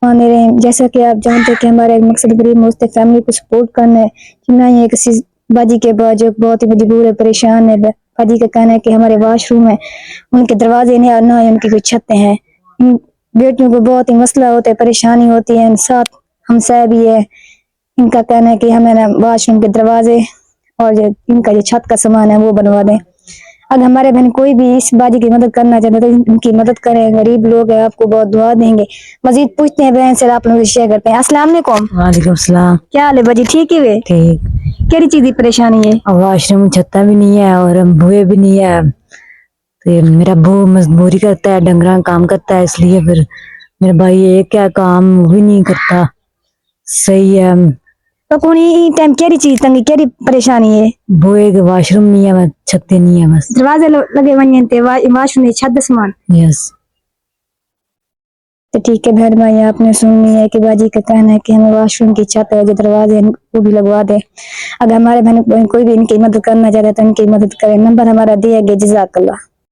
جیسا کہ آپ جانتے کہ ہمارا ایک مقصد غریب مست فیملی کو سپورٹ کرنا ہے، چننا ہی ہے کسی باجی کے بعد جو بہت ہی مجبور ہے، پریشان ہے. باجی کا کہنا ہے کہ ہمارے واش روم ہے، ان کے دروازے نہیں، نہ ہی ان کی کوئی چھتیں ہیں. بیٹیوں کو بہت ہی مسئلہ ہوتا ہے، پریشانی ہوتی ہے. ساتھ ہم سے بھی ہے، ان کا کہنا ہے کہ ہمیں نا واش روم کے دروازے اور جو ان کا جو چھت کا سامان ہے وہ بنوا دیں. اگر ہمارے بہن کوئی بھی اس باجی کی مدد کرنا چاہتے تو ان کی مدد کریں. غریب لوگ ہیں، آپ کو بہت دعا دیں گے. مزید پوچھتے ہیں بہن سے، آپ لوگ شیئر کرتے ہیں. السلام علیکم. وعلیکم السلام. کیا حال ہے باجی؟ ٹھیک ہے. ٹھیک. کیڑی چیز کی پریشانی ہے؟ واش روم چھتا بھی نہیں ہے اور بوئے بھی نہیں ہے. میرا ابو مزدوری کرتا ہے، ڈنگراں کام کرتا ہے، اس لیے پھر میرا بھائی ایک کیا کام بھی نہیں کرتا. صحیح ہے. تو کونی ٹائم کیڑی چیز تنگی کیڑی پریشانی ہے؟ بوئے کے واش روم نہیں ہے، چھتے نہیں ہے، بس دروازے لگے ہوئے تے واش روم چھت سامان. یس. تو ٹھیک ہے بہن بھائی، آپ نے سننی ہے کہ باجی کا کہنا ہے کہ ہمیں واش روم کی چھت ہے جو دروازے وہ بھی لگوا دے. اگر ہمارے بہن کوئی بھی ان کی مدد کرنا چاہتا ہے تو ان کی مدد کرے. نمبر ہمارا دیا گیا. جزاک اللہ.